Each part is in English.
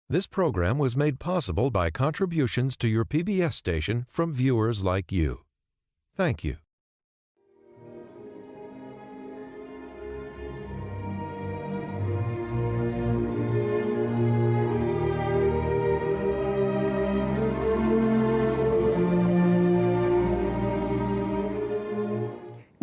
This program was made possible by contributions to your PBS station from viewers like you. Thank you.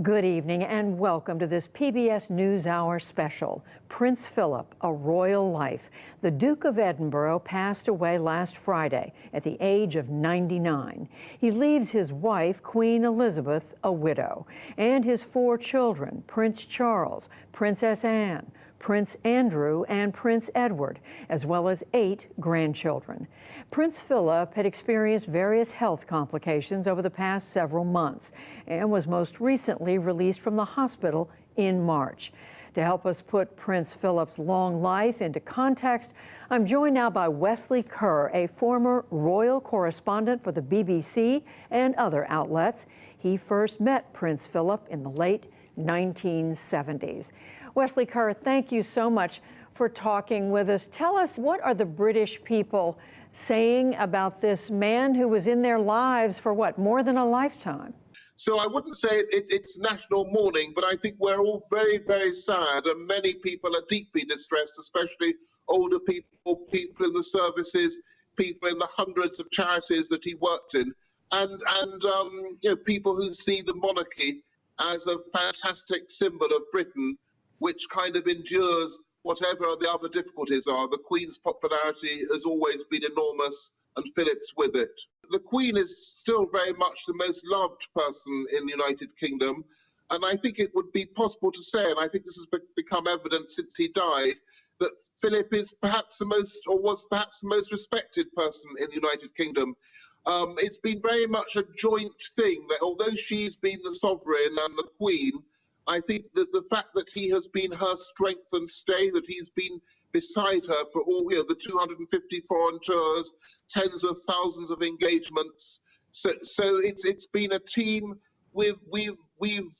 Good evening and welcome to this PBS NewsHour special, Prince Philip, A Royal Life. The Duke of Edinburgh passed away last Friday at the age of 99. He leaves his wife, Queen Elizabeth, a widow, and his 4 children, Prince Charles, Princess Anne, Prince Andrew, and Prince Edward, as well as 8 grandchildren. Prince Philip had experienced various health complications over the past several months and was most recently released from the hospital in March. To help us put Prince Philip's long life into context, I'm joined now by Wesley Kerr, a former royal correspondent for the BBC and other outlets. He first met Prince Philip in the late 1970s. Wesley Kerr, thank you so much for talking with us. Tell us, what are the British people saying about this man who was in their lives for what, more than a lifetime? So I wouldn't say it's national mourning, but I think we're all very, very sad, and many people are deeply distressed, especially older people, people in the services, people in the hundreds of charities that he worked in, and you know, people who see the monarchy as a fantastic symbol of Britain, which kind of endures whatever the other difficulties are. The Queen's popularity has always been enormous, and Philip's with it. The Queen is still very much the most loved person in the United Kingdom, and I think it would be possible to say, and I think this has become evident since he died, that Philip is perhaps the most, or was perhaps the most respected person in the United Kingdom. It's been very much a joint thing that although she's been the sovereign and the Queen, I think that the fact that he has been her strength and stay, that he's been beside her for all, you know, the 250 foreign tours, tens of thousands of engagements. So it's been a team. We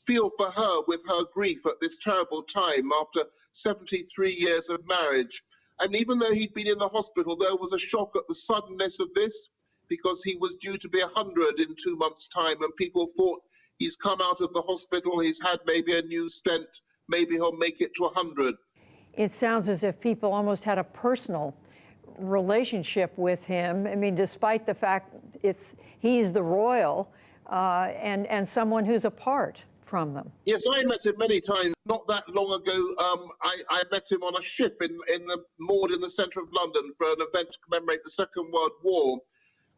feel for her with her grief at this terrible time after 73 years of marriage. And even though he'd been in the hospital, there was a shock at the suddenness of this, because he was due to be 100 in 2 months' time, and people thought, he's come out of the hospital, he's had maybe a new stent, maybe he'll make it to 100. It sounds as if people almost had a personal relationship with him. I mean, despite the fact he's the royal and someone who's apart from them. Yes, I met him many times. Not that long ago, I met him on a ship moored in the centre of London for an event to commemorate the Second World War.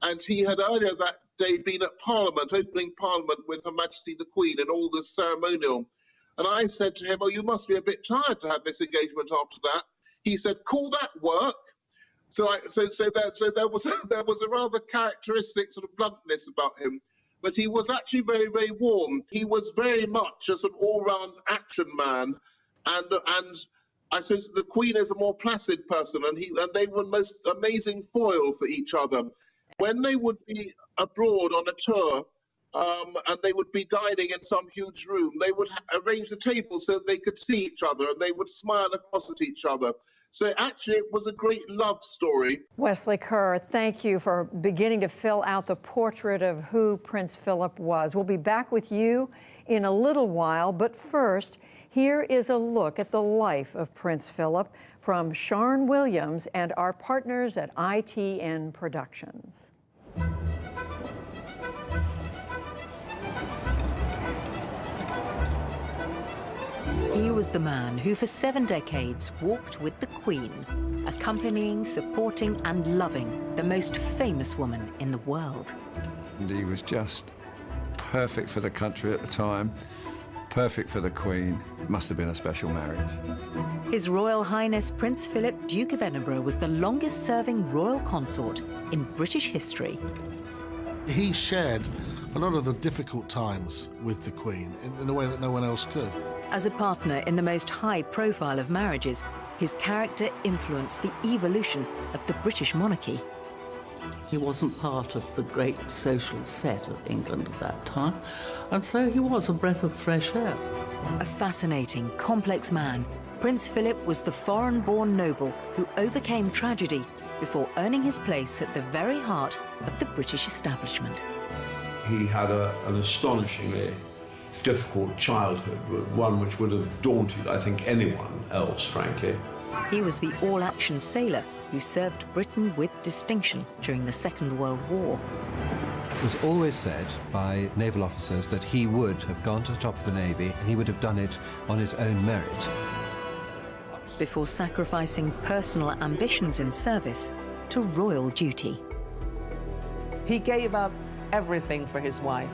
And he had earlier that day been at Parliament, opening Parliament with Her Majesty the Queen and all the ceremonial. And I said to him, oh, you must be a bit tired to have this engagement after that. He said, call that work? So there was a rather characteristic sort of bluntness about him. But he was actually very, very warm. He was very much as an all-round action man. And I suppose the Queen is a more placid person, and they were most amazing foil for each other. When they would be abroad on a tour, and they would be dining in some huge room, they would arrange the table so that they could see each other, and they would smile across at each other. So actually it was a great love story. Wesley Kerr, thank you for beginning to fill out the portrait of who Prince Philip was. We'll be back with you in a little while, but first, here is a look at the life of Prince Philip from Sharn Williams and our partners at ITN Productions. He was the man who for 7 decades walked with the Queen, accompanying, supporting and loving the most famous woman in the world. And he was just perfect for the country at the time, perfect for the Queen. It must have been a special marriage. His Royal Highness Prince Philip, Duke of Edinburgh, was the longest-serving royal consort in British history. He shared a lot of the difficult times with the Queen in a way that no one else could. As a partner in the most high-profile of marriages, his character influenced the evolution of the British monarchy. He wasn't part of the great social set of England at that time, and so he was a breath of fresh air. A fascinating, complex man Prince Philip was the foreign-born noble who overcame tragedy before earning his place at the very heart of the British establishment. He had an astonishingly difficult childhood, one which would have daunted, I think, anyone else, frankly. He was the all-action sailor who served Britain with distinction during the Second World War. It was always said by naval officers that he would have gone to the top of the Navy and he would have done it on his own merit. Before sacrificing personal ambitions in service to royal duty. He gave up everything for his wife,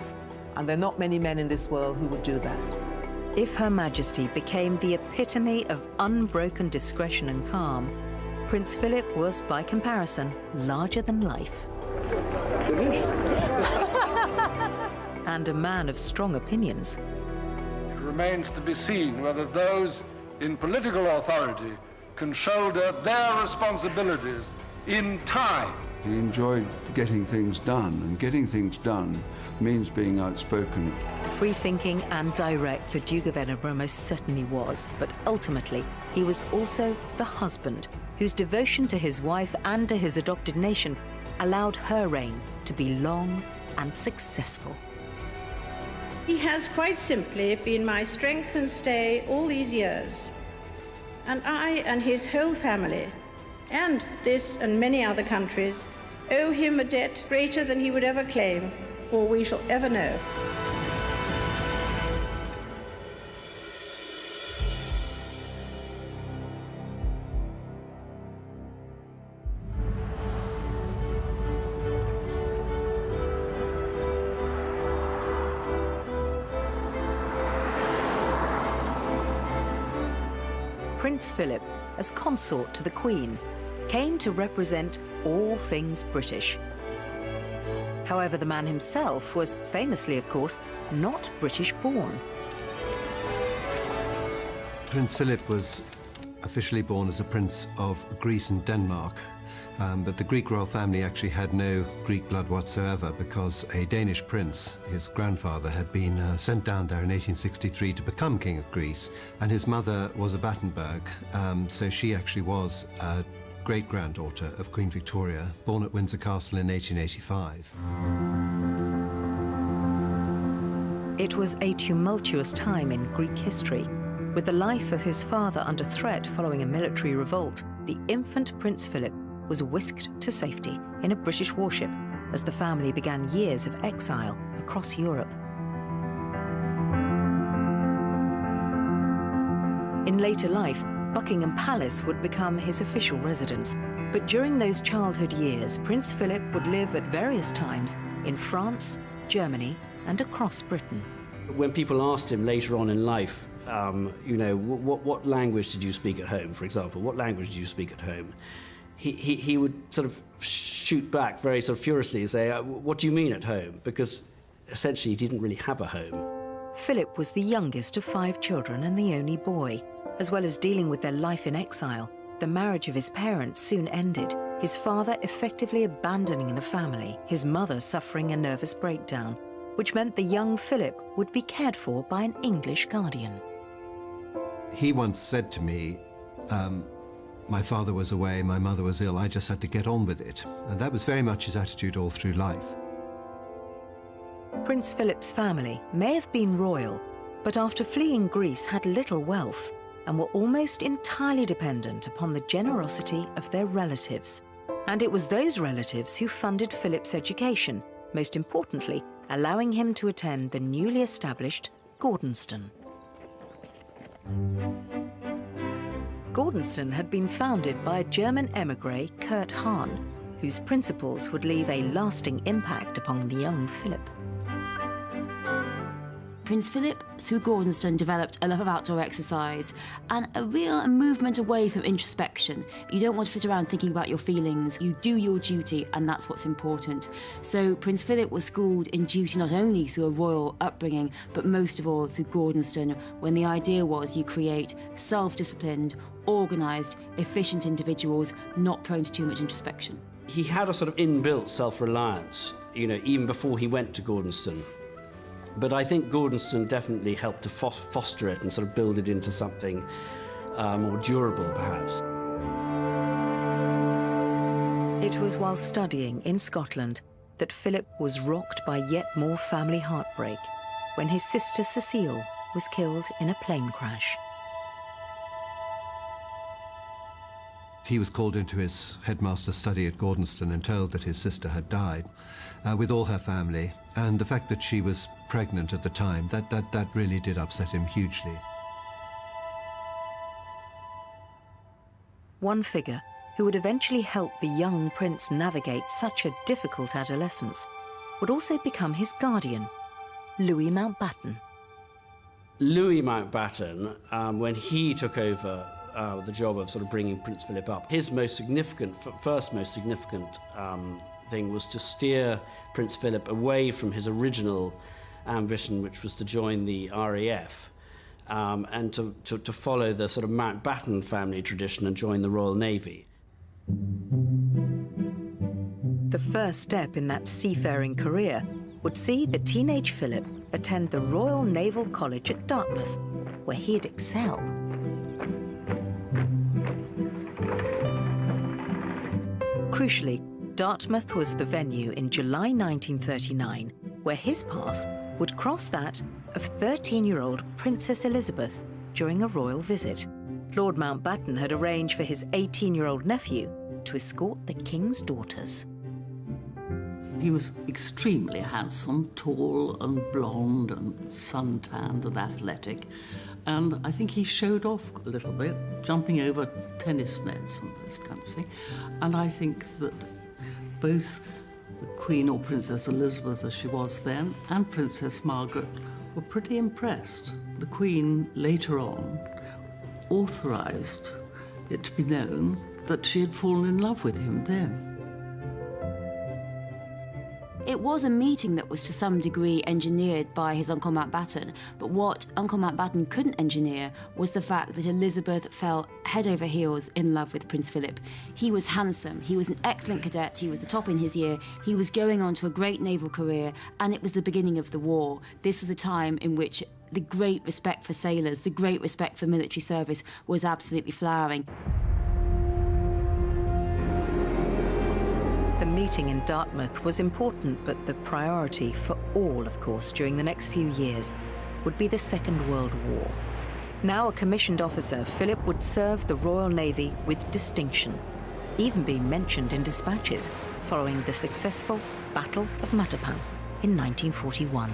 and there are not many men in this world who would do that. If Her Majesty became the epitome of unbroken discretion and calm, Prince Philip was, by comparison, larger than life. And a man of strong opinions. It remains to be seen whether those in political authority can shoulder their responsibilities in time. He enjoyed getting things done, and getting things done means being outspoken. Free-thinking and direct, the Duke of Edinburgh most certainly was, but ultimately he was also the husband whose devotion to his wife and to his adopted nation allowed her reign to be long and successful. He has quite simply been my strength and stay all these years. And I and his whole family, and this and many other countries, owe him a debt greater than he would ever claim, or we shall ever know. Prince Philip, as consort to the Queen, came to represent all things British. However, the man himself was famously, of course, not British-born. Prince Philip was officially born as a prince of Greece and Denmark, but the Greek royal family actually had no Greek blood whatsoever because a Danish prince, his grandfather, had been sent down there in 1863 to become King of Greece, and his mother was a Battenberg, so she actually was a great-granddaughter of Queen Victoria, born at Windsor Castle in 1885. It was a tumultuous time in Greek history. With the life of his father under threat following a military revolt, the infant Prince Philip was whisked to safety in a British warship as the family began years of exile across Europe. In later life, Buckingham Palace would become his official residence, but during those childhood years, Prince Philip would live at various times in France, Germany, and across Britain. When people asked him later on in life, you know, what language did you speak at home, for example? What language did you speak at home? He would sort of shoot back very sort of furiously and say, what do you mean at home? Because essentially he didn't really have a home. Philip was the youngest of 5 children and the only boy. As well as dealing with their life in exile, the marriage of his parents soon ended, his father effectively abandoning the family, his mother suffering a nervous breakdown, which meant the young Philip would be cared for by an English guardian. He once said to me, my father was away, my mother was ill, I just had to get on with it. And that was very much his attitude all through life. Prince Philip's family may have been royal, but after fleeing Greece had little wealth and were almost entirely dependent upon the generosity of their relatives. And it was those relatives who funded Philip's education, most importantly, allowing him to attend the newly established Gordonston. Gordonston had been founded by a German émigré, Kurt Hahn, whose principles would leave a lasting impact upon the young Philip. Prince Philip, through Gordonston, developed a love of outdoor exercise and a real movement away from introspection. You don't want to sit around thinking about your feelings. You do your duty, and that's what's important. So Prince Philip was schooled in duty not only through a royal upbringing, but most of all through Gordonston, when the idea was you create self-disciplined, organised, efficient individuals, not prone to too much introspection. He had a sort of inbuilt self-reliance, you know, even before he went to Gordonston. But I think Gordonston definitely helped to foster it and sort of build it into something more durable, perhaps. It was while studying in Scotland that Philip was rocked by yet more family heartbreak when his sister Cecile was killed in a plane crash. He was called into his headmaster's study at Gordonston and told that his sister had died with all her family, and the fact that she was pregnant at the time, that really did upset him hugely. One figure who would eventually help the young prince navigate such a difficult adolescence would also become his guardian, Louis Mountbatten. Louis Mountbatten, when he took over the job of sort of bringing Prince Philip up, his first most significant thing was to steer Prince Philip away from his original ambition, which was to join the RAF, and to follow the sort of Mountbatten family tradition and join the Royal Navy. The first step in that seafaring career would see the teenage Philip attend the Royal Naval College at Dartmouth, where he'd excel. Crucially, Dartmouth was the venue in July 1939 where his path would cross that of 13-year-old Princess Elizabeth during a royal visit. Lord Mountbatten had arranged for his 18-year-old nephew to escort the king's daughters. He was extremely handsome, tall and blonde and suntanned and athletic. And I think he showed off a little bit, jumping over tennis nets and this kind of thing. And I think that both the Queen, or Princess Elizabeth as she was then, and Princess Margaret were pretty impressed. The Queen later on authorised it to be known that she had fallen in love with him then. It was a meeting that was to some degree engineered by his Uncle Mountbatten, but what Uncle Mountbatten couldn't engineer was the fact that Elizabeth fell head over heels in love with Prince Philip. He was handsome, he was an excellent cadet, he was the top in his year, he was going on to a great naval career, and it was the beginning of the war. This was a time in which the great respect for sailors, the great respect for military service was absolutely flowering. The meeting in Dartmouth was important, but the priority for all, of course, during the next few years would be the Second World War. Now a commissioned officer, Philip would serve the Royal Navy with distinction, even being mentioned in dispatches following the successful Battle of Matapan in 1941.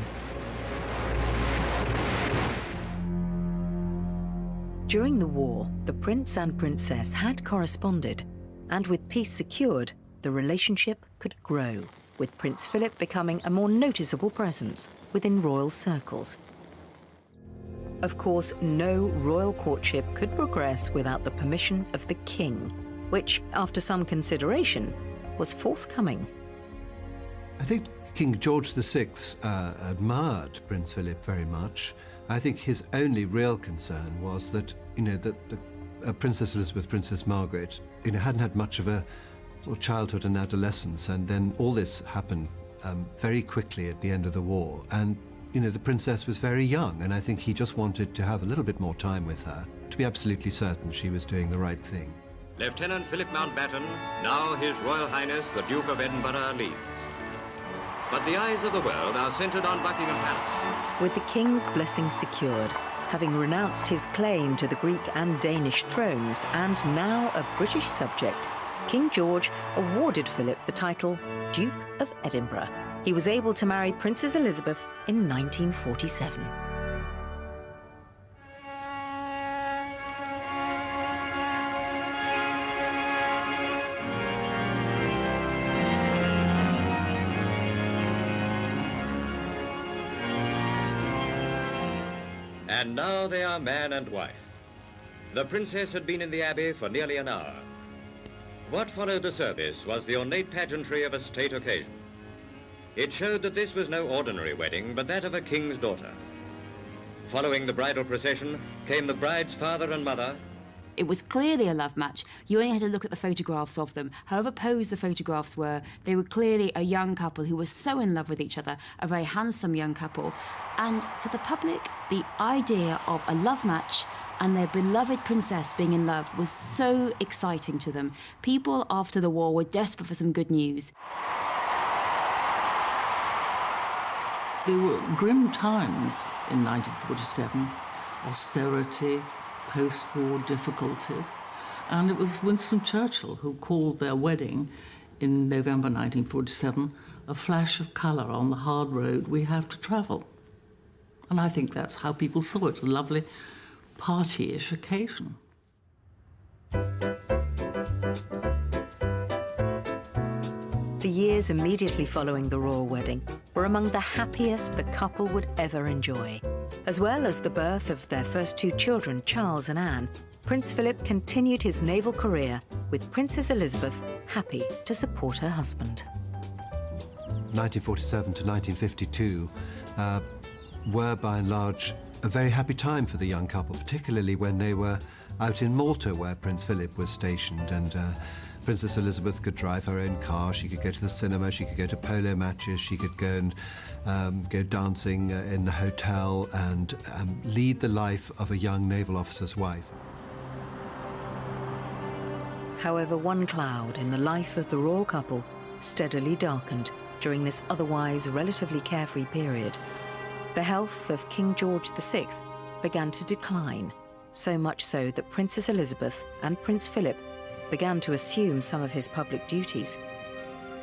During the war, the prince and princess had corresponded, and with peace secured, the relationship could grow, with Prince Philip becoming a more noticeable presence within royal circles. Of course, no royal courtship could progress without the permission of the king, which, after some consideration, was forthcoming. I think King George VI admired Prince Philip very much. I think his only real concern was that, Princess Elizabeth, Princess Margaret, hadn't had much of a sort of childhood and adolescence, and then all this happened very quickly at the end of the war. And, the princess was very young, and I think he just wanted to have a little bit more time with her to be absolutely certain she was doing the right thing. Lieutenant Philip Mountbatten, now His Royal Highness the Duke of Edinburgh, leaves. But the eyes of the world are centred on Buckingham Palace. With the king's blessing secured, having renounced his claim to the Greek and Danish thrones, and now a British subject, King George awarded Philip the title Duke of Edinburgh. He was able to marry Princess Elizabeth in 1947. And now they are man and wife. The princess had been in the abbey for nearly an hour. What followed the service was the ornate pageantry of a state occasion. It showed that this was no ordinary wedding, but that of a king's daughter. Following the bridal procession came the bride's father and mother. It was clearly a love match. You only had to look at the photographs of them. However posed the photographs were, they were clearly a young couple who were so in love with each other, a very handsome young couple. And for the public, the idea of a love match and their beloved princess being in love was so exciting to them. People after the war were desperate for some good news. There were grim times in 1947, austerity, post-war difficulties, and it was Winston Churchill who called their wedding in November 1947 a flash of colour on the hard road we have to travel. And I think that's how people saw it, a lovely party-ish occasion. The years immediately following the royal wedding were among the happiest the couple would ever enjoy. As well as the birth of their first two children, Charles and Anne, Prince Philip continued his naval career, with Princess Elizabeth happy to support her husband. 1947 to 1952 were, by and large, a very happy time for the young couple, particularly when they were out in Malta, where Prince Philip was stationed, and Princess Elizabeth could drive her own car, she could go to the cinema, she could go to polo matches, she could go and go dancing in the hotel and lead the life of a young naval officer's wife. However, one cloud in the life of the royal couple steadily darkened during this otherwise relatively carefree period. The health of King George VI began to decline, so much so that Princess Elizabeth and Prince Philip began to assume some of his public duties.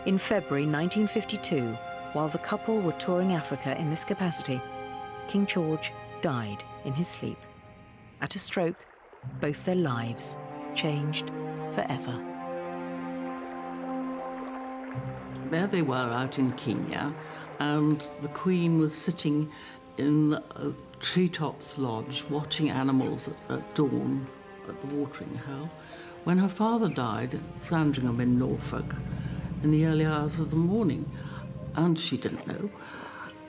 In February 1952, while the couple were touring Africa in this capacity, King George died in his sleep. At a stroke, both their lives changed forever. There they were out in Kenya, and the Queen was sitting in a treetops lodge watching animals at dawn at the watering hole when her father died at Sandringham in Norfolk in the early hours of the morning, and she didn't know.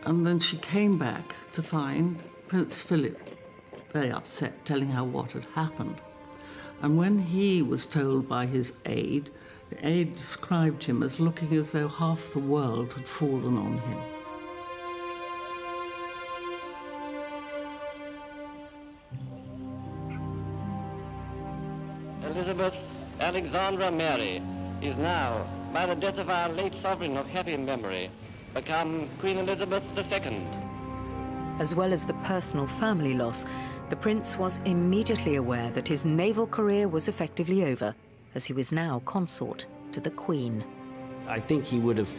And then she came back to find Prince Philip very upset, telling her what had happened. And when he was told by his aide, the aide described him as looking as though half the world had fallen on him. Elizabeth Alexandra Mary is now, by the death of our late sovereign of happy memory, become Queen Elizabeth II. As well as the personal family loss, the prince was immediately aware that his naval career was effectively over, as he was now consort to the Queen. I think he would have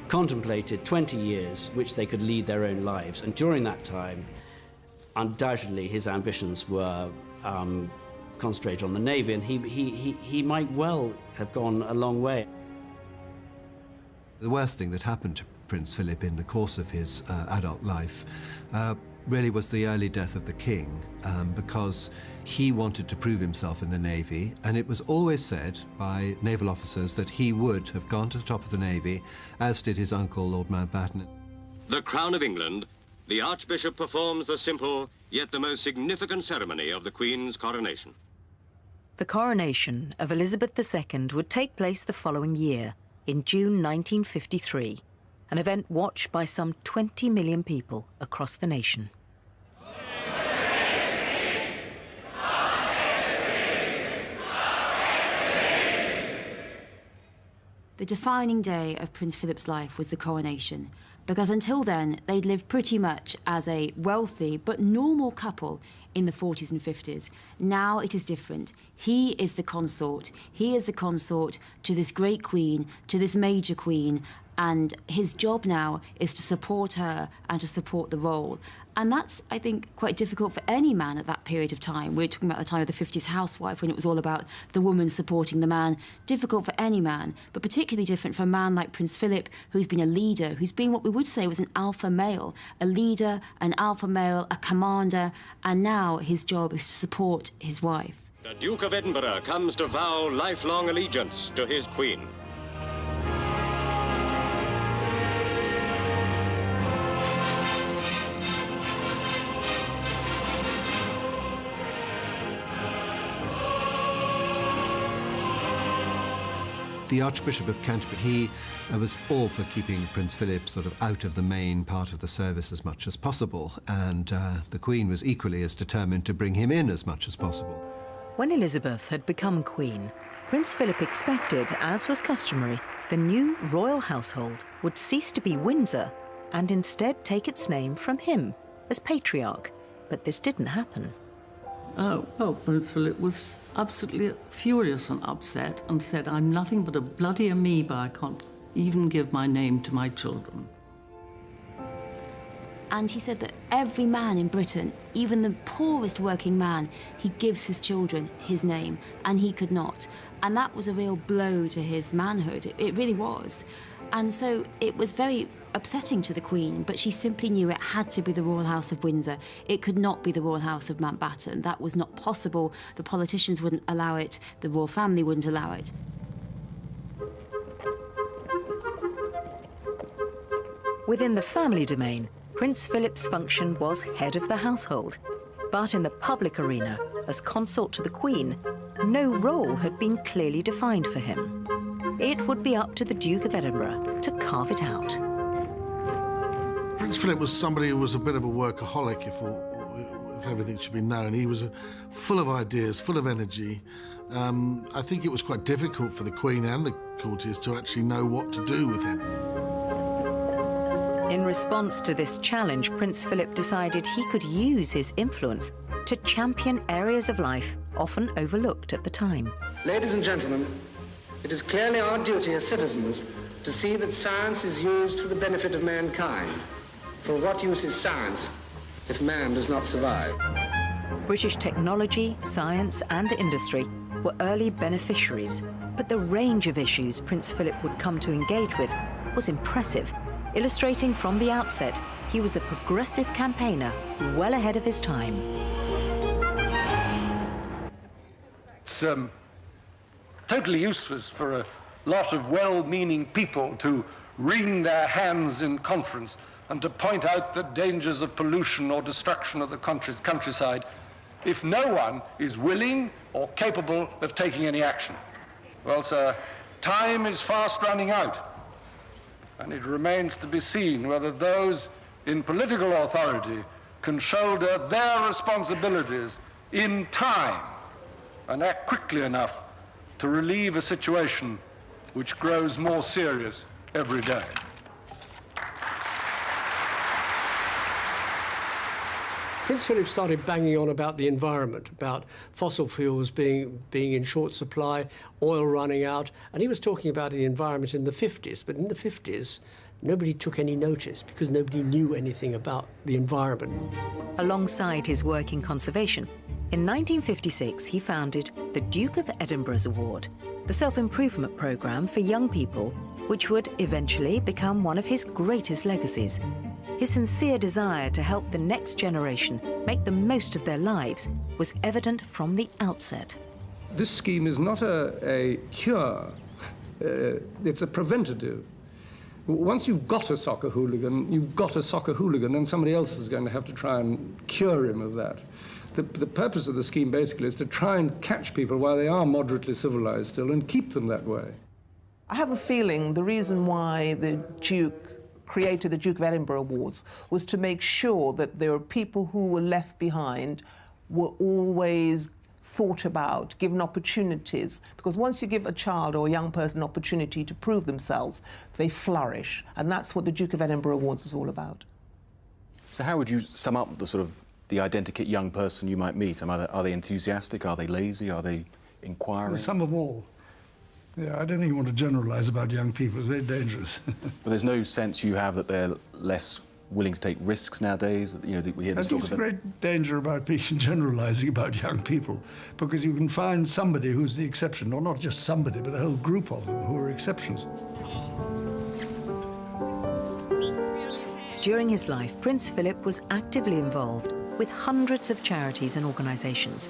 contemplated 20 years which they could lead their own lives, and during that time, undoubtedly his ambitions were concentrated on the Navy, and he might well have gone a long way. The worst thing that happened to Prince Philip in the course of his adult life really was the early death of the king, because he wanted to prove himself in the Navy, and it was always said by naval officers that he would have gone to the top of the Navy, as did his uncle, Lord Mountbatten. The Crown of England, the Archbishop performs the simple, yet the most significant ceremony of the Queen's coronation. The coronation of Elizabeth II would take place the following year, in June 1953, an event watched by some 20 million people across the nation. The defining day of Prince Philip's life was the coronation, because until then they'd lived pretty much as a wealthy but normal couple in the 40s and 50s. Now it is different. He is the consort. He is the consort to this great queen, to this major queen, and his job now is to support her and to support the role. And that's, I think, quite difficult for any man at that period of time. We're talking about the time of the 50s housewife, when it was all about the woman supporting the man. Difficult for any man, but particularly different for a man like Prince Philip, who's been a leader, who's been what we would say was an alpha male. A leader, an alpha male, a commander, and now his job is to support his wife. The Duke of Edinburgh comes to vow lifelong allegiance to his queen. the Archbishop of Canterbury, he was all for keeping Prince Philip sort of out of the main part of the service as much as possible, and the Queen was equally as determined to bring him in as much as possible. When Elizabeth had become Queen, Prince Philip expected, as was customary, the new royal household would cease to be Windsor and instead take its name from him as Patriarch. But this didn't happen. Well, Prince Philip was absolutely furious and upset and said, "I'm nothing but a bloody amoeba. I can't even give my name to my children." And he said that every man in Britain, even the poorest working man, he gives his children his name, and he could not. And that was a real blow to his manhood. It really was. And so it was very upsetting to the Queen, but she simply knew it had to be the Royal House of Windsor. It could not be the Royal House of Mountbatten. That was not possible. The politicians wouldn't allow it. The royal family wouldn't allow it. Within the family domain, Prince Philip's function was head of the household. But in the public arena, as consort to the Queen, no role had been clearly defined for him. It would be up to the Duke of Edinburgh to carve it out. Prince Philip was somebody who was a bit of a workaholic, if everything should be known. He was full of ideas, full of energy. I think it was quite difficult for the Queen and the courtiers to actually know what to do with him. In response to this challenge, Prince Philip decided he could use his influence to champion areas of life often overlooked at the time. Ladies and gentlemen, it is clearly our duty as citizens to see that science is used for the benefit of mankind. For what use is science if man does not survive? British technology, science and industry were early beneficiaries, but the range of issues Prince Philip would come to engage with was impressive, illustrating from the outset he was a progressive campaigner well ahead of his time. It's totally useless for a lot of well-meaning people to wring their hands in conference and to point out the dangers of pollution or destruction of the countryside if no one is willing or capable of taking any action. Well, sir, time is fast running out, and it remains to be seen whether those in political authority can shoulder their responsibilities in time and act quickly enough to relieve a situation which grows more serious every day. Prince Philip started banging on about the environment, about fossil fuels being in short supply, oil running out, and he was talking about the environment in the 50s. But in the 50s, nobody took any notice because nobody knew anything about the environment. Alongside his work in conservation, in 1956 he founded the Duke of Edinburgh's Award, the self-improvement programme for young people, which would eventually become one of his greatest legacies. His sincere desire to help the next generation make the most of their lives was evident from the outset. This scheme is not a cure, it's a preventative. Once you've got a soccer hooligan, you've got a soccer hooligan, and somebody else is going to have to try and cure him of that. The purpose of the scheme basically is to try and catch people while they are moderately civilized still and keep them that way. I have a feeling the reason why the Duke created the Duke of Edinburgh Awards was to make sure that there were people who were left behind were always thought about, given opportunities, because once you give a child or a young person an opportunity to prove themselves, they flourish, and that's what the Duke of Edinburgh Awards is all about. So how would you sum up the identikit young person you might meet? Are they enthusiastic? Are they lazy? Are they inquiring? There's some of all. Yeah, I don't think you want to generalise about young people. It's very dangerous. But there's no sense you have that they're less willing to take risks nowadays? You know, we hear this talk There's a great danger about generalising about young people, because you can find somebody who's the exception, or not just somebody, but a whole group of them who are exceptions. During his life, Prince Philip was actively involved with hundreds of charities and organisations.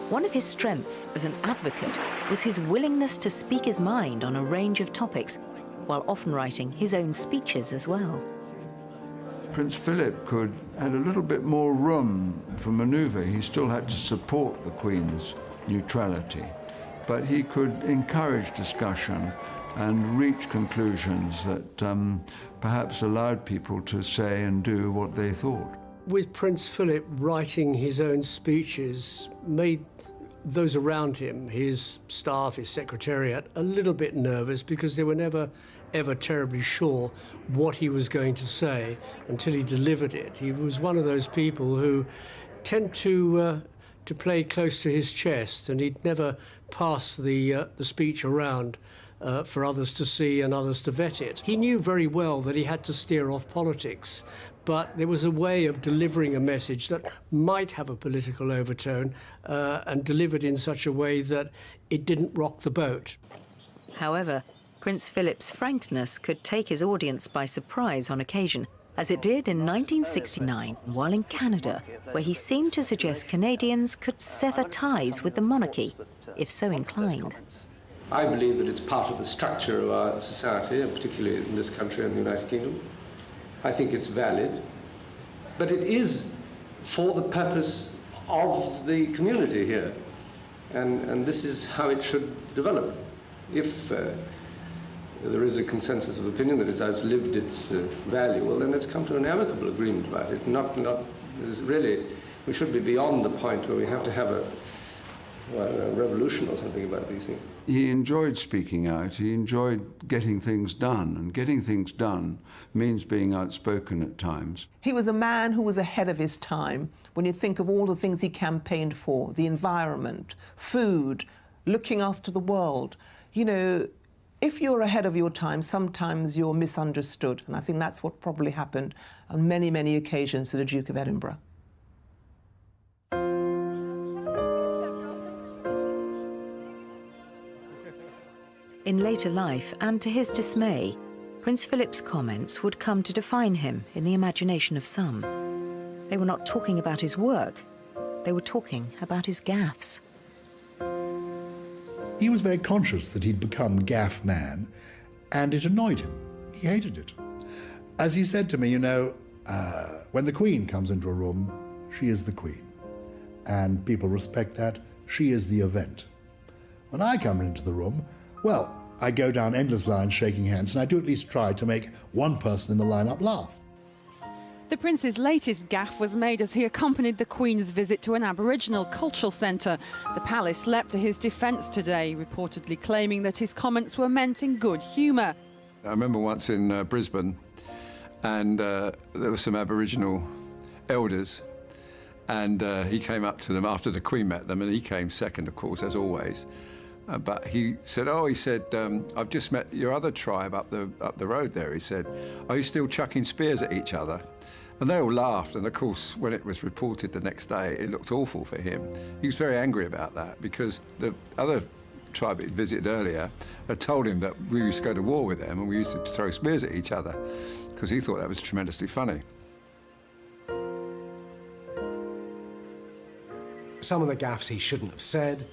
One of his strengths as an advocate was his willingness to speak his mind on a range of topics, while often writing his own speeches as well. Prince Philip had a little bit more room for manoeuvre. He still had to support the Queen's neutrality, but he could encourage discussion and reach conclusions that perhaps allowed people to say and do what they thought. With Prince Philip writing his own speeches made those around him, his staff, his secretariat, a little bit nervous because they were never ever terribly sure what he was going to say until he delivered it. He was one of those people who tend to play close to his chest, and he'd never pass the speech around for others to see and others to vet it. He knew very well that he had to steer off politics, but there was a way of delivering a message that might have a political overtone and delivered in such a way that it didn't rock the boat. However, Prince Philip's frankness could take his audience by surprise on occasion, as it did in 1969 while in Canada, where he seemed to suggest Canadians could sever ties with the monarchy, if so inclined. I believe that it's part of the structure of our society, and particularly in this country and the United Kingdom. I think it's valid, but it is for the purpose of the community here, and this is how it should develop. If there is a consensus of opinion that it's outlived its value, well, then let's come to an amicable agreement about it. Really, we should be beyond the point where we have to have a revolution or something about these things. He enjoyed speaking out, he enjoyed getting things done, and getting things done means being outspoken at times. He was a man who was ahead of his time. When you think of all the things he campaigned for, the environment, food, looking after the world, you know, if you're ahead of your time, sometimes you're misunderstood, and I think that's what probably happened on many, many occasions to the Duke of Edinburgh. In later life, and to his dismay, Prince Philip's comments would come to define him in the imagination of some. They were not talking about his work, they were talking about his gaffes. He was very conscious that he'd become gaff man, and it annoyed him. He hated it. As he said to me, you know, when the Queen comes into a room, she is the Queen. And people respect that. She is the event. When I come into the room, well, I go down endless lines shaking hands, and I do at least try to make one person in the lineup laugh. The Prince's latest gaffe was made as he accompanied the Queen's visit to an Aboriginal cultural centre. The palace leapt to his defence today, reportedly claiming that his comments were meant in good humour. I remember once in Brisbane, and there were some Aboriginal elders, and he came up to them after the Queen met them, and he came second, of course, as always. But he said, I've just met your other tribe up the road there. He said, are you still chucking spears at each other? And they all laughed, and of course, when it was reported the next day, it looked awful for him. He was very angry about that, because the other tribe he'd visited earlier had told him that we used to go to war with them and we used to throw spears at each other, because he thought that was tremendously funny. Some of the gaffes he shouldn't have said,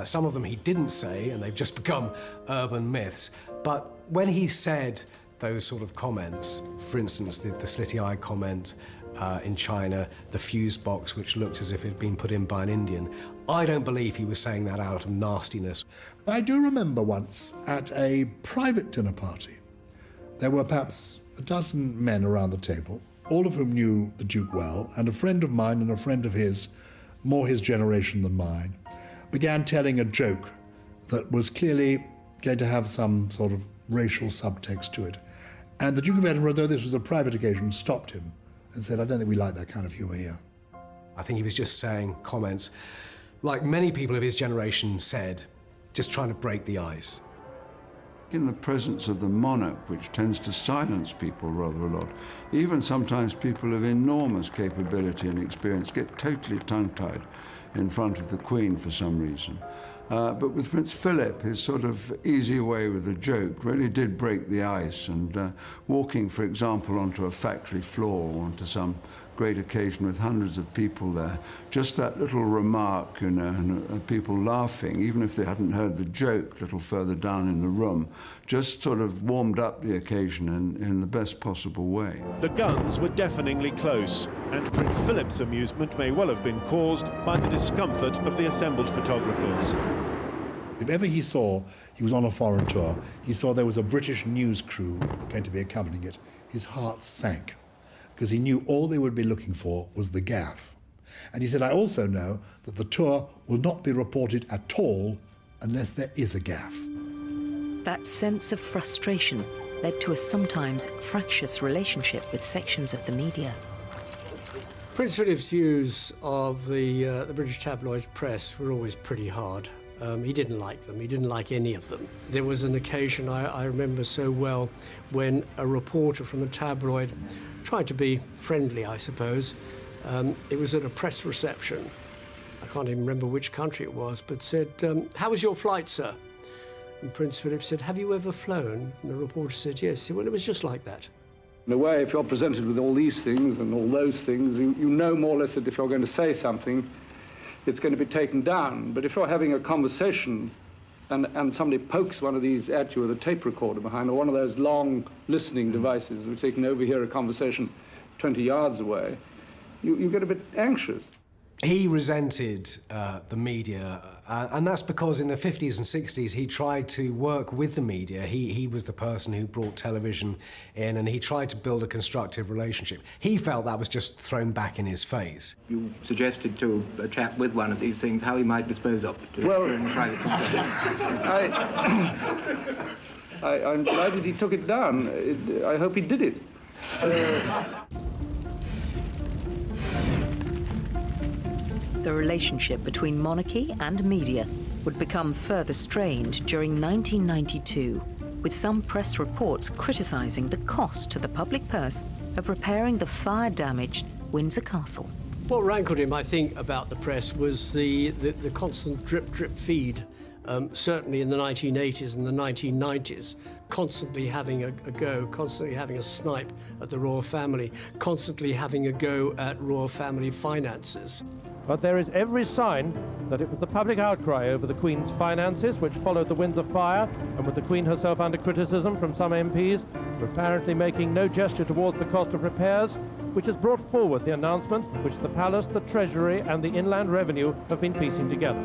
some of them he didn't say, and they've just become urban myths. But when he said those sort of comments, for instance, the slitty-eye comment in China, the fuse box which looked as if it had been put in by an Indian, I don't believe he was saying that out of nastiness. I do remember once at a private dinner party, there were perhaps a dozen men around the table, all of whom knew the Duke well, and a friend of mine and a friend of his, more his generation than mine, began telling a joke that was clearly going to have some sort of racial subtext to it. And the Duke of Edinburgh, though this was a private occasion, stopped him and said, I don't think we like that kind of humour here. I think he was just saying comments, like many people of his generation said, just trying to break the ice. In the presence of the monarch, which tends to silence people rather a lot, even sometimes people of enormous capability and experience get totally tongue-tied in front of the Queen for some reason. But with Prince Philip, his sort of easy way with a joke really did break the ice, and walking, for example, onto a factory floor, onto some great occasion with hundreds of people there, just that little remark, you know, and people laughing, even if they hadn't heard the joke a little further down in the room, just sort of warmed up the occasion in the best possible way. The guns were deafeningly close, and Prince Philip's amusement may well have been caused by the discomfort of the assembled photographers. If ever he was on a foreign tour, he saw there was a British news crew going to be accompanying it, his heart sank, because he knew all they would be looking for was the gaffe. And he said, I also know that the tour will not be reported at all unless there is a gaffe. That sense of frustration led to a sometimes fractious relationship with sections of the media. Prince Philip's views of the British tabloid press were always pretty hard. He didn't like them. He didn't like any of them. There was an occasion I remember so well when a reporter from a tabloid tried to be friendly, I suppose. It was at a press reception. I can't even remember which country it was, but said, how was your flight, sir? And Prince Philip said, have you ever flown? And the reporter said, yes. He said, well, it was just like that. In a way, if you're presented with all these things and all those things, you know more or less that if you're going to say something, it's going to be taken down. But if you're having a conversation and somebody pokes one of these at you with a tape recorder behind, or one of those long listening devices which they can overhear a conversation 20 yards away, you get a bit anxious. He resented the media, and that's because in the 50s and 60s he tried to work with the media. He was the person who brought television in, and he tried to build a constructive relationship. He felt that was just thrown back in his face. You suggested to a chap with one of these things how he might dispose of it in private conversation. I'm delighted he took it down. I hope he did it. The relationship between monarchy and media would become further strained during 1992, with some press reports criticising the cost to the public purse of repairing the fire-damaged Windsor Castle. What rankled him, I think, about the press was the constant drip feed, certainly in the 1980s and the 1990s, constantly having a go, constantly having a snipe at the royal family, constantly having a go at royal family finances. But there is every sign that it was the public outcry over the Queen's finances which followed the Windsor fire, and with the Queen herself under criticism from some MPs for apparently making no gesture towards the cost of repairs, which has brought forward the announcement which the Palace, the Treasury and the Inland Revenue have been piecing together.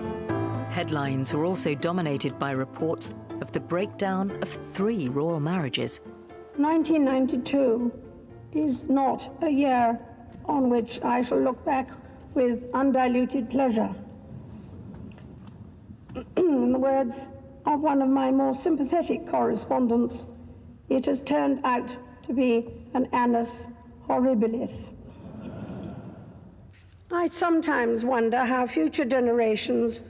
Headlines were also dominated by reports of the breakdown of 3 royal marriages. 1992 is not a year on which I shall look back with undiluted pleasure. In the words of one of my more sympathetic correspondents, it has turned out to be an annus horribilis. I sometimes wonder how future generations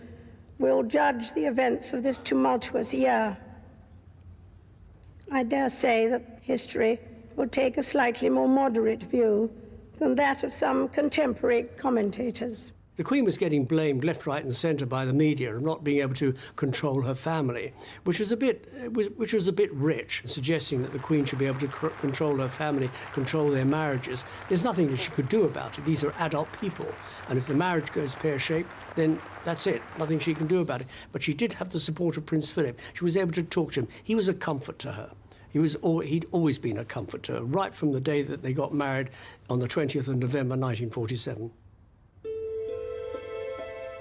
will judge the events of this tumultuous year. I dare say that history will take a slightly more moderate view than that of some contemporary commentators. The Queen was getting blamed left, right and centre by the media of not being able to control her family, which was a bit rich, suggesting that the Queen should be able to control her family, control their marriages. There's nothing that she could do about it. These are adult people, and if the marriage goes pear-shaped, then that's it. Nothing she can do about it. But she did have the support of Prince Philip. She was able to talk to him. He was a comfort to her. He'd always been a comfort to her, right from the day that they got married on the 20th of November 1947.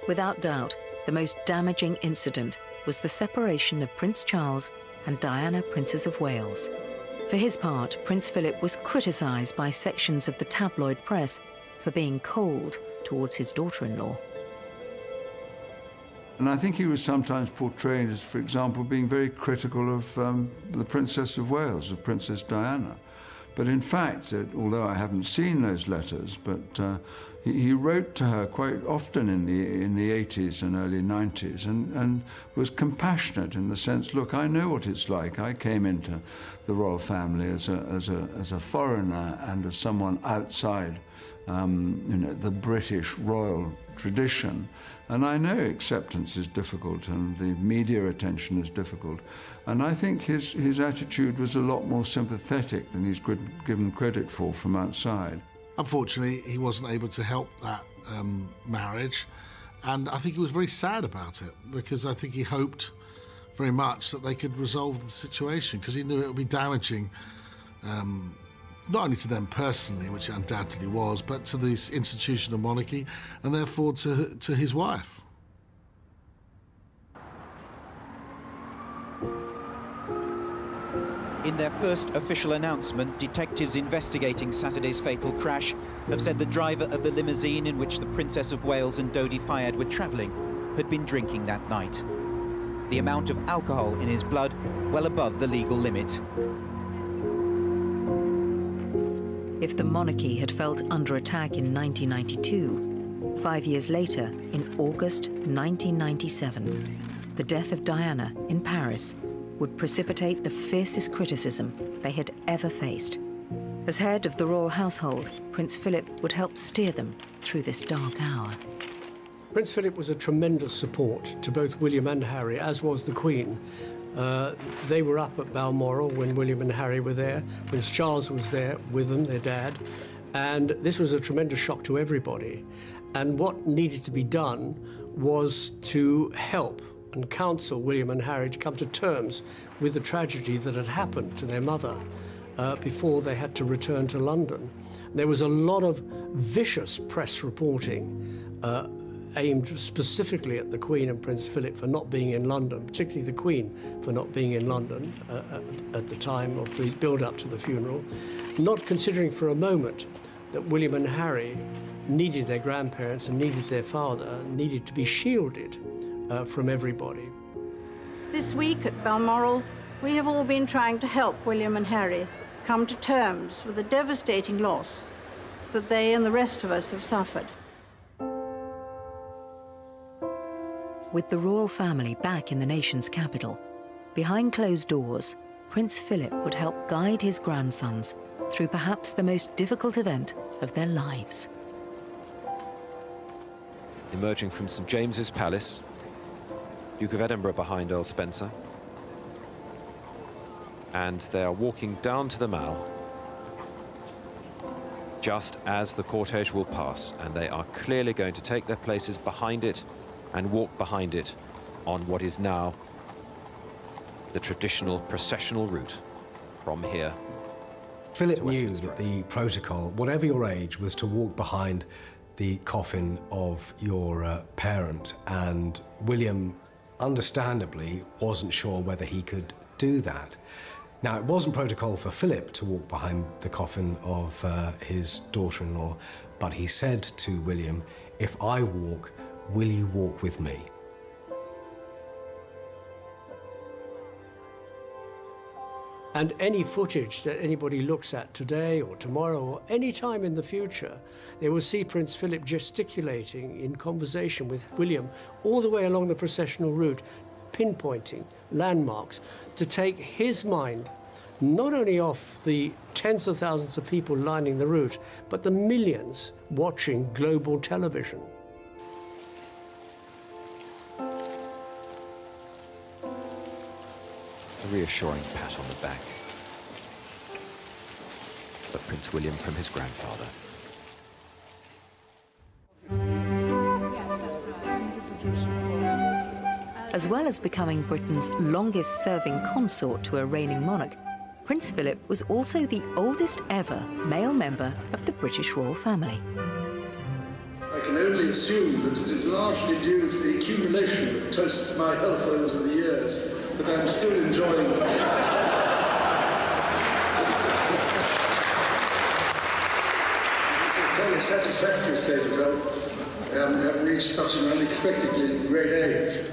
Without doubt, the most damaging incident was the separation of Prince Charles and Diana, Princess of Wales. For his part, Prince Philip was criticised by sections of the tabloid press for being cold towards his daughter-in-law. And I think he was sometimes portrayed as, for example, being very critical of the Princess of Wales, of Princess Diana. But in fact, although I haven't seen those letters, but he wrote to her quite often in the 80s and early 90s and was compassionate in the sense, look, I know what it's like. I came into the royal family as a foreigner and as someone outside the British royal tradition. And I know acceptance is difficult and the media attention is difficult. And I think his attitude was a lot more sympathetic than he's given credit for from outside. Unfortunately, he wasn't able to help that marriage. And I think he was very sad about it because I think he hoped very much that they could resolve the situation because he knew it would be damaging not only to them personally, which it undoubtedly was, but to this institution of monarchy and therefore to his wife. In their first official announcement, detectives investigating Saturday's fatal crash have said the driver of the limousine in which the Princess of Wales and Dodi Fayed were travelling had been drinking that night. The amount of alcohol in his blood well above the legal limit. If the monarchy had felt under attack in 1992, 5 years later, in August 1997, the death of Diana in Paris would precipitate the fiercest criticism they had ever faced. As head of the royal household, Prince Philip would help steer them through this dark hour. Prince Philip was a tremendous support to both William and Harry, as was the Queen. They were up at Balmoral when William and Harry were there. Prince Charles was there with them, their dad. And this was a tremendous shock to everybody. And what needed to be done was to help and counsel William and Harry to come to terms with the tragedy that had happened to their mother before they had to return to London. There was a lot of vicious press reporting aimed specifically at the Queen and Prince Philip for not being in London, particularly the Queen for not being in London at the time of the build-up to the funeral, not considering for a moment that William and Harry needed their grandparents and needed their father, needed to be shielded from everybody. This week at Balmoral, we have all been trying to help William and Harry come to terms with the devastating loss that they and the rest of us have suffered. With the royal family back in the nation's capital, behind closed doors, Prince Philip would help guide his grandsons through perhaps the most difficult event of their lives. Emerging from St James's Palace, Duke of Edinburgh behind Earl Spencer, and they are walking down to the Mall just as the cortege will pass, and they are clearly going to take their places behind it and walk behind it on what is now the traditional processional route from here. Philip knew that the protocol, whatever your age, was to walk behind the coffin of your parent, and William understandably wasn't sure whether he could do that. Now, it wasn't protocol for Philip to walk behind the coffin of his daughter-in-law, but he said to William, "If I walk, will you walk with me?" And any footage that anybody looks at today or tomorrow or any time in the future, they will see Prince Philip gesticulating in conversation with William all the way along the processional route, pinpointing landmarks to take his mind not only off the tens of thousands of people lining the route, but the millions watching global television. A reassuring pat on the back for Prince William from his grandfather. As well as becoming Britain's longest-serving consort to a reigning monarch, Prince Philip was also the oldest ever male member of the British royal family. I can only assume that it is largely due to the accumulation of toasts to my health over the years that I'm still enjoying them. It's a very satisfactory state of health and have reached such an unexpectedly great age.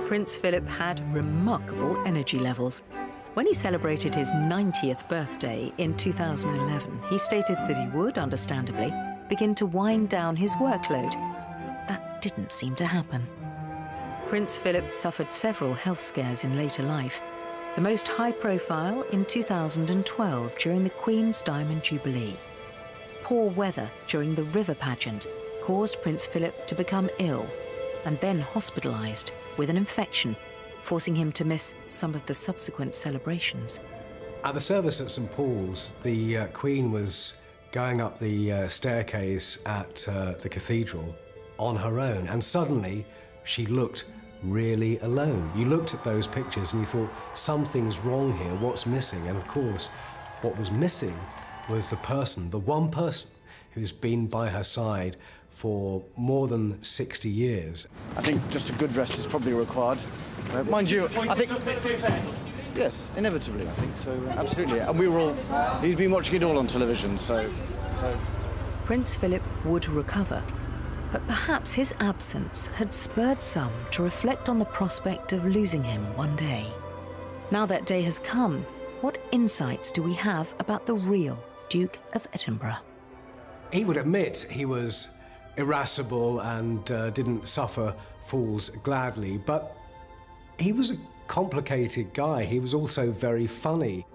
Prince Philip had remarkable energy levels. When he celebrated his 90th birthday in 2011, he stated that he would, understandably, begin to wind down his workload. That didn't seem to happen. Prince Philip suffered several health scares in later life, the most high-profile in 2012 during the Queen's Diamond Jubilee. Poor weather during the river pageant caused Prince Philip to become ill and then hospitalised with an infection, forcing him to miss some of the subsequent celebrations. At the service at St Paul's, the Queen was going up the staircase at the cathedral on her own, and suddenly she looked really alone. You looked at those pictures and you thought, something's wrong here, what's missing? And of course, what was missing was the person, the one person who's been by her side for more than 60 years. I think just a good rest is probably required. Mind you, I think... Yes, inevitably, I think so, absolutely. And we were all... He's been watching it all on television, so... Prince Philip would recover, but perhaps his absence had spurred some to reflect on the prospect of losing him one day. Now that day has come, what insights do we have about the real Duke of Edinburgh? He would admit he was irascible and didn't suffer fools gladly, but he was a complicated guy. He was also very funny.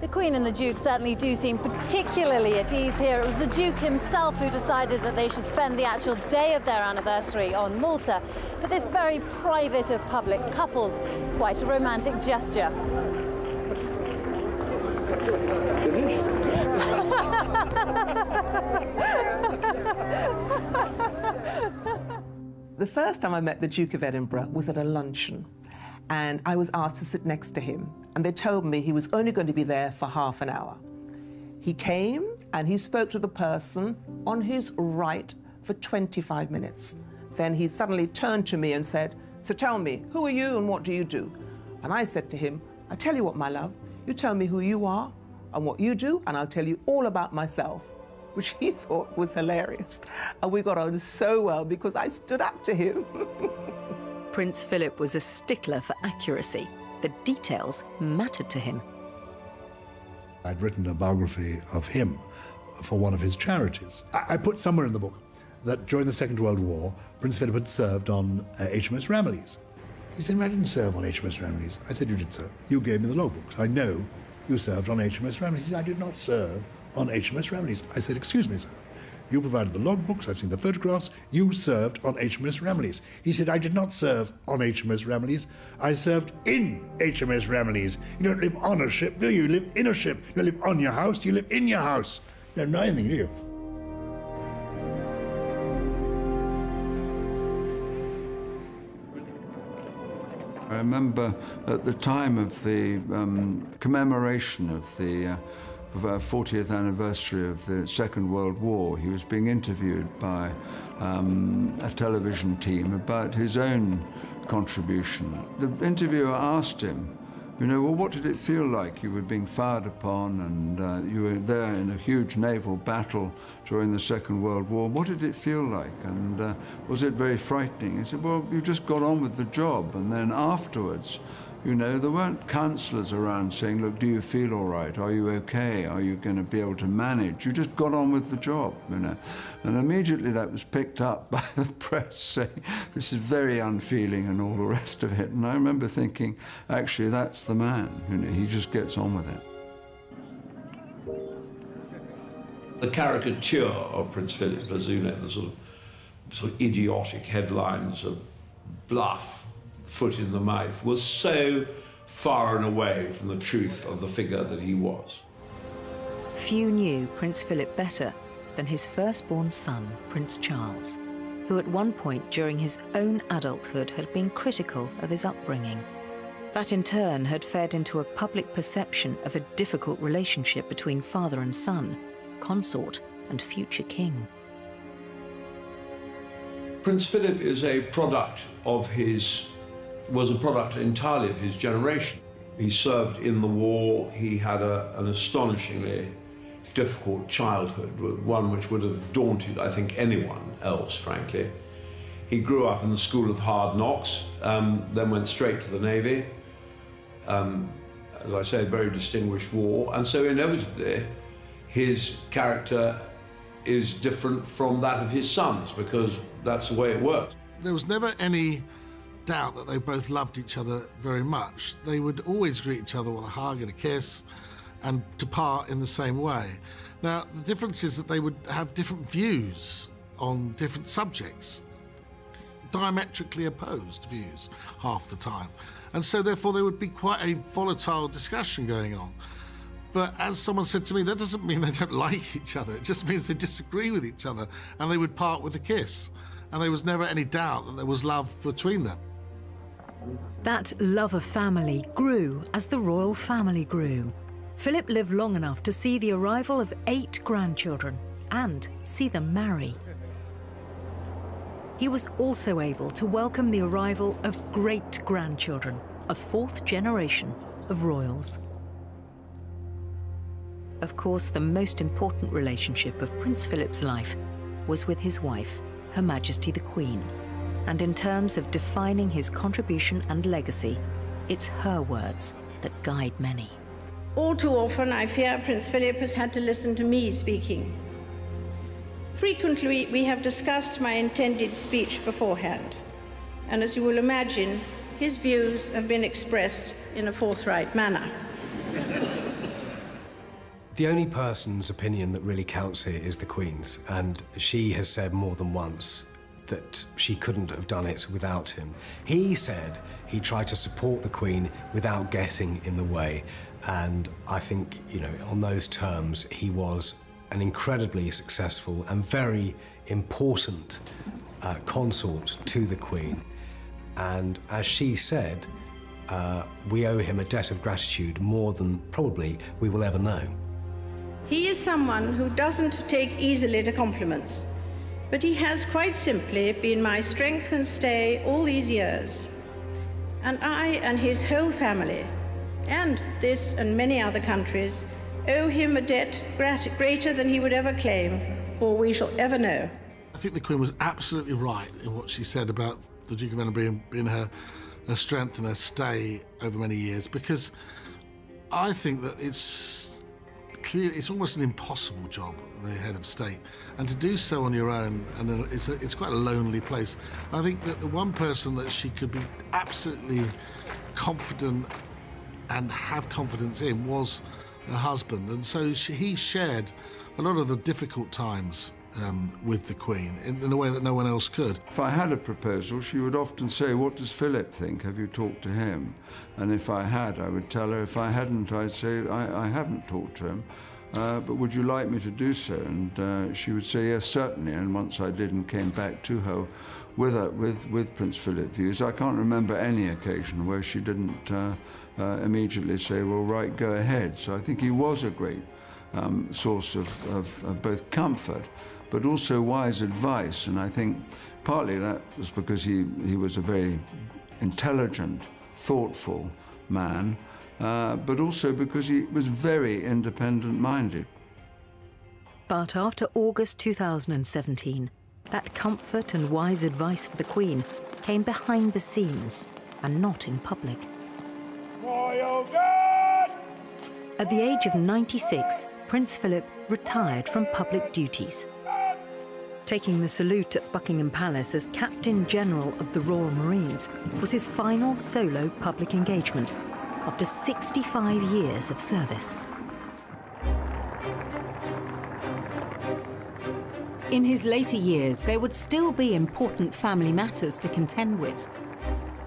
The Queen and the Duke certainly do seem particularly at ease here. It was the Duke himself who decided that they should spend the actual day of their anniversary on Malta for this very private of public couples. Quite a romantic gesture. The first time I met the Duke of Edinburgh was at a luncheon, and I was asked to sit next to him, and they told me he was only going to be there for half an hour. He came and he spoke to the person on his right for 25 minutes. Then he suddenly turned to me and said, "So tell me, who are you and what do you do?" And I said to him, "I tell you what, my love, you tell me who you are and what you do, and I'll tell you all about myself," which he thought was hilarious. And we got on so well because I stood up to him. Prince Philip was a stickler for accuracy. The details mattered to him. I'd written a biography of him for one of his charities. I put somewhere in the book that during the Second World War, Prince Philip had served on HMS Ramillies. He said, "I didn't serve on HMS Ramillies." I said, "You did, sir. You gave me the logbooks. I know you served on HMS Ramillies." He said, "I did not serve on HMS Ramillies." I said, "Excuse me, sir. You provided the logbooks, I've seen the photographs, you served on HMS Ramillies." He said, "I did not serve on HMS Ramillies, I served in HMS Ramillies." You don't live on a ship, do you? You live in a ship. You don't live on your house, you live in your house. You don't know anything, do you? I remember at the time of the commemoration of the 40th anniversary of the Second World War, he was being interviewed by a television team about his own contribution. The interviewer asked him, well, what did it feel like? You were being fired upon and you were there in a huge naval battle during the Second World War. What did it feel like? And was it very frightening? He said, well, you just got on with the job. And then afterwards, there weren't counsellors around saying, look, do you feel all right? Are you okay? Are you going to be able to manage? You just got on with the job, And immediately that was picked up by the press saying, this is very unfeeling and all the rest of it. And I remember thinking, actually, that's the man. He just gets on with it. The caricature of Prince Philip as, the sort of idiotic headlines of bluff, foot in the mouth, was so far and away from the truth of the figure that he was. Few knew Prince Philip better than his firstborn son, Prince Charles, who at one point during his own adulthood had been critical of his upbringing. That in turn had fed into a public perception of a difficult relationship between father and son, consort and future king. Prince Philip is a product was a product entirely of his generation. He served in the war. He had an astonishingly difficult childhood, one which would have daunted, I think, anyone else, frankly. He grew up in the school of hard knocks, then went straight to the Navy. As I say, a very distinguished war, and so inevitably his character is different from that of his sons, because that's the way it works. There was never any doubt that they both loved each other very much. They would always greet each other with a hug and a kiss and depart in the same way. Now, the difference is that they would have different views on different subjects, diametrically opposed views half the time. And so therefore there would be quite a volatile discussion going on. But as someone said to me, that doesn't mean they don't like each other. It just means they disagree with each other and they would part with a kiss. And there was never any doubt that there was love between them. That love of family grew as the royal family grew. Philip lived long enough to see the arrival of 8 grandchildren and see them marry. he was also able to welcome the arrival of great-grandchildren, a fourth generation of royals. Of course, the most important relationship of Prince Philip's life was with his wife, Her Majesty the Queen. And in terms of defining his contribution and legacy, it's her words that guide many. All too often, I fear Prince Philip has had to listen to me speaking. Frequently, we have discussed my intended speech beforehand, and as you will imagine, his views have been expressed in a forthright manner. The only person's opinion that really counts here is the Queen's, and she has said more than once that she couldn't have done it without him. He said he tried to support the Queen without getting in the way, and I think, you know, on those terms, he was an incredibly successful and very important consort to the Queen. And as she said, we owe him a debt of gratitude more than probably we will ever know. He is someone who doesn't take easily to compliments, but he has quite simply been my strength and stay all these years. And I and his whole family, and this and many other countries, owe him a debt greater than he would ever claim, or we shall ever know. I think the Queen was absolutely right in what she said about the Duke of Edinburgh being her strength and her stay over many years, because I think that it's almost an impossible job, the head of state, and to do so on your own, and it's quite a lonely place. I think that the one person that she could be absolutely confident and have confidence in was her husband, and so he shared a lot of the difficult times with the Queen in a way that no one else could. If I had a proposal, she would often say, "What does Philip think? Have you talked to him?" And if I had, I would tell her. If I hadn't, I'd say, I haven't talked to him, but would you like me to do so? And she would say, yes, certainly. And once I did and came back to her with Prince Philip views, I can't remember any occasion where she didn't immediately say, well, right, go ahead. So I think he was a great source of both comfort, but also wise advice. And I think partly that was because he was a very intelligent, thoughtful man, but also because he was very independent-minded. But after August 2017, that comfort and wise advice for the Queen came behind the scenes and not in public. At the age of 96, Prince Philip retired from public duties. Taking the salute at Buckingham Palace as Captain General of the Royal Marines was his final solo public engagement after 65 years of service. In his later years, there would still be important family matters to contend with.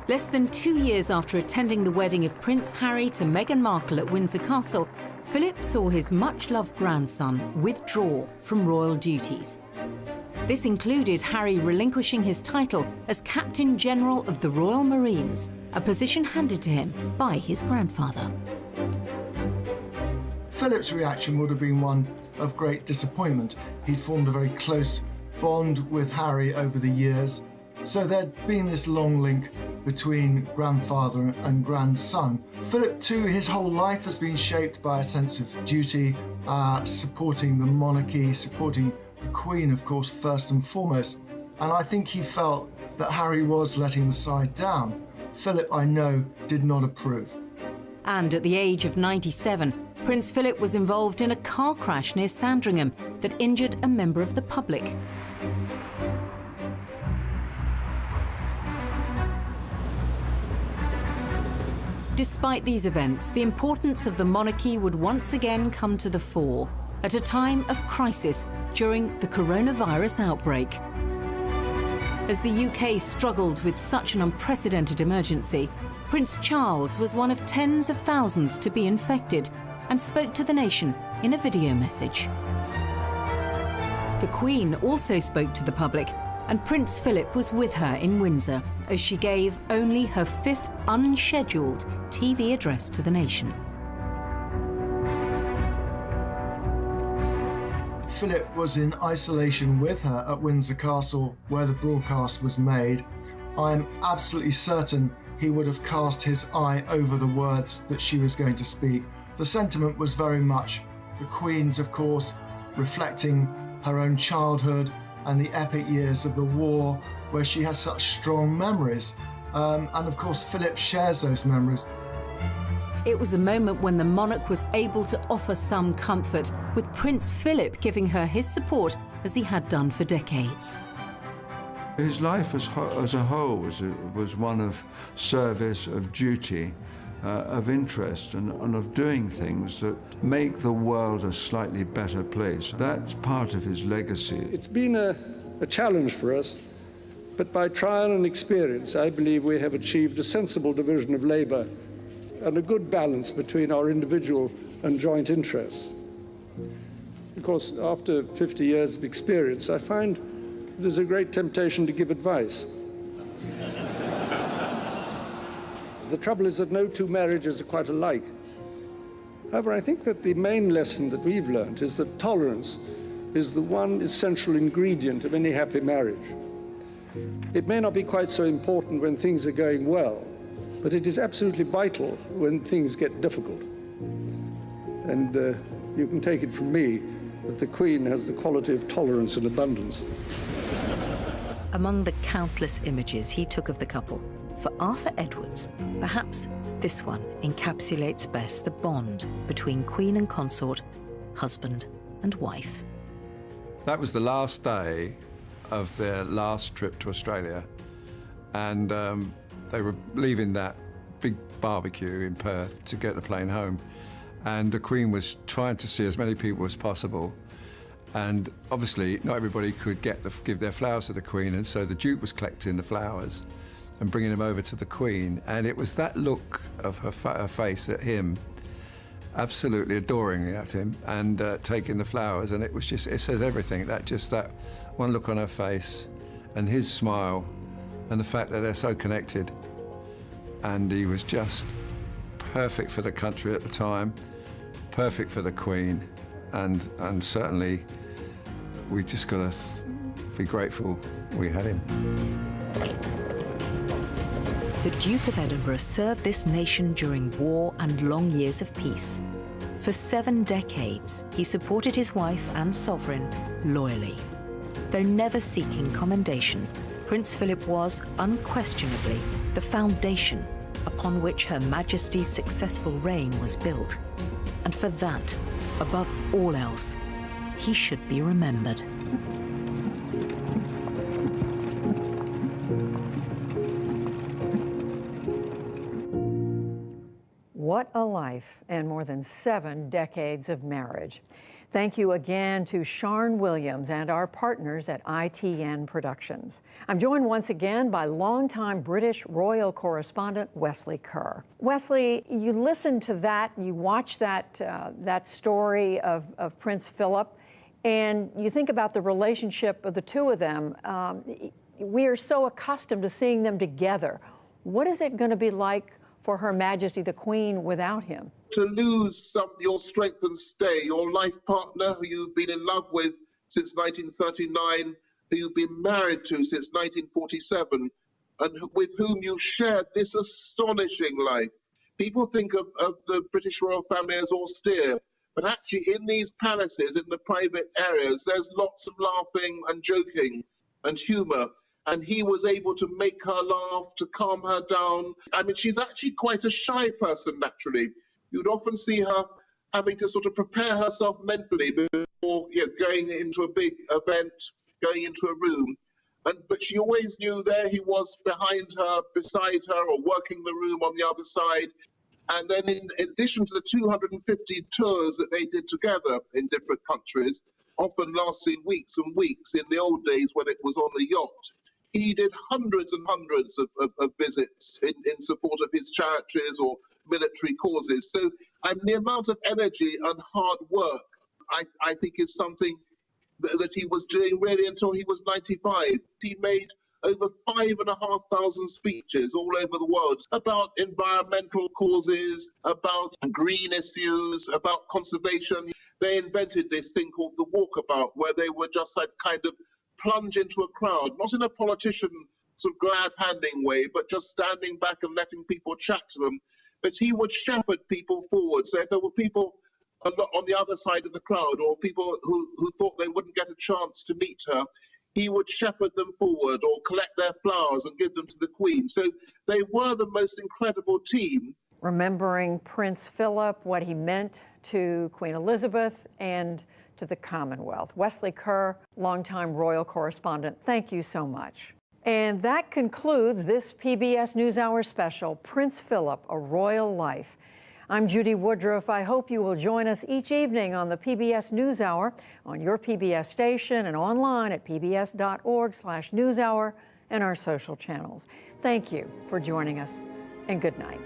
Less than 2 years after attending the wedding of Prince Harry to Meghan Markle at Windsor Castle, Philip saw his much-loved grandson withdraw from royal duties. This included Harry relinquishing his title as Captain General of the Royal Marines, a position handed to him by his grandfather. Philip's reaction would have been one of great disappointment. He'd formed a very close bond with Harry over the years, so there'd been this long link between grandfather and grandson. Philip, too, his whole life has been shaped by a sense of duty, supporting the monarchy, supporting the Queen, of course, first and foremost. And I think he felt that Harry was letting the side down. Philip, I know, did not approve. And at the age of 97, Prince Philip was involved in a car crash near Sandringham that injured a member of the public. Despite these events, the importance of the monarchy would once again come to the fore at a time of crisis during the coronavirus outbreak. As the UK struggled with such an unprecedented emergency, Prince Charles was one of tens of thousands to be infected and spoke to the nation in a video message. The Queen also spoke to the public, and Prince Philip was with her in Windsor as she gave only her 5th unscheduled TV address to the nation. Philip was in isolation with her at Windsor Castle, where the broadcast was made, I am absolutely certain he would have cast his eye over the words that she was going to speak. The sentiment was very much the Queen's, of course, reflecting her own childhood and the epic years of the war, where she has such strong memories. And of course, Philip shares those memories. It was a moment when the monarch was able to offer some comfort, with Prince Philip giving her his support as he had done for decades. His life as a whole was one of service, of duty, of interest, and of doing things that make the world a slightly better place. That's part of his legacy. It's been a challenge for us, but by trial and experience, I believe we have achieved a sensible division of labour and a good balance between our individual and joint interests. Of course, after 50 years of experience, I find there's a great temptation to give advice. The trouble is that no two marriages are quite alike. However, I think that the main lesson that we've learned is that tolerance is the one essential ingredient of any happy marriage. It may not be quite so important when things are going well, but it is absolutely vital when things get difficult. And you can take it from me that the Queen has the quality of tolerance and abundance. Among the countless images he took of the couple, for Arthur Edwards, perhaps this one encapsulates best the bond between Queen and consort, husband and wife. That was the last day of their last trip to Australia, and they were leaving that big barbecue in Perth to get the plane home, and the Queen was trying to see as many people as possible, and obviously not everybody could give their flowers to the Queen, and so the Duke was collecting the flowers and bringing them over to the Queen, and it was that look of her face at him, absolutely adoring at him, and taking the flowers, and it was just, it says everything, that one look on her face and his smile and the fact that they're so connected. And he was just perfect for the country at the time, perfect for the Queen, and certainly we just got to be grateful we had him. The Duke of Edinburgh served this nation during war and long years of peace. For 7 decades, he supported his wife and sovereign loyally. Though never seeking commendation, Prince Philip was unquestionably the foundation upon which Her Majesty's successful reign was built. And for that, above all else, he should be remembered. What a life and more than 7 decades of marriage. Thank you again to Sharn Williams and our partners at ITN Productions. I'm joined once again by longtime British royal correspondent Wesley Kerr. Wesley, you listened to that, you watched that story of Prince Philip, and you think about the relationship of the two of them. We are so accustomed to seeing them together. What is it going to be like for Her Majesty the Queen without him? To lose your strength and stay, your life partner who you've been in love with since 1939, who you've been married to since 1947, and with whom you shared this astonishing life. People think of the British royal family as austere, but actually in these palaces, in the private areas, there's lots of laughing and joking and humour. And he was able to make her laugh, to calm her down. I mean, she's actually quite a shy person, naturally. You'd often see her having to sort of prepare herself mentally before going into a big event, going into a room. But she always knew there he was behind her, beside her, or working the room on the other side. And then in addition to the 250 tours that they did together in different countries, often lasting weeks and weeks in the old days when it was on the yacht, he did hundreds and hundreds of visits in support of his charities or military causes. So the amount of energy and hard work, I think, is something that he was doing really until he was 95. He made over 5,500 speeches all over the world about environmental causes, about green issues, about conservation. they invented this thing called the walkabout, where they would just like kind of plunge into a crowd, not in a politician sort of glad-handing way, but just standing back and letting people chat to them. But he would shepherd people forward. So if there were people on the other side of the crowd, or people who thought they wouldn't get a chance to meet her, he would shepherd them forward or collect their flowers and give them to the Queen. So they were the most incredible team. Remembering Prince Philip, what he meant to Queen Elizabeth and to the Commonwealth. Wesley Kerr, longtime royal correspondent, thank you so much. And that concludes this PBS NewsHour special, Prince Philip, A Royal Life. I'm Judy Woodruff. I hope you will join us each evening on the PBS NewsHour, on your PBS station and online at pbs.org/newshour and our social channels. Thank you for joining us, and good night.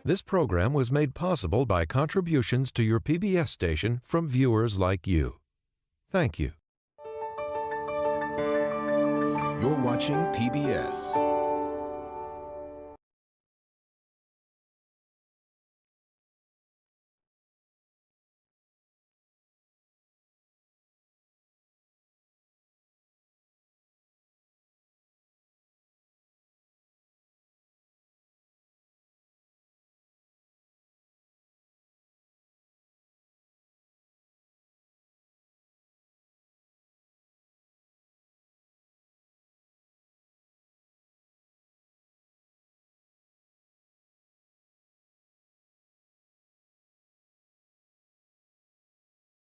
This program was made possible by contributions to your PBS station from viewers like you. Thank you. You're watching PBS.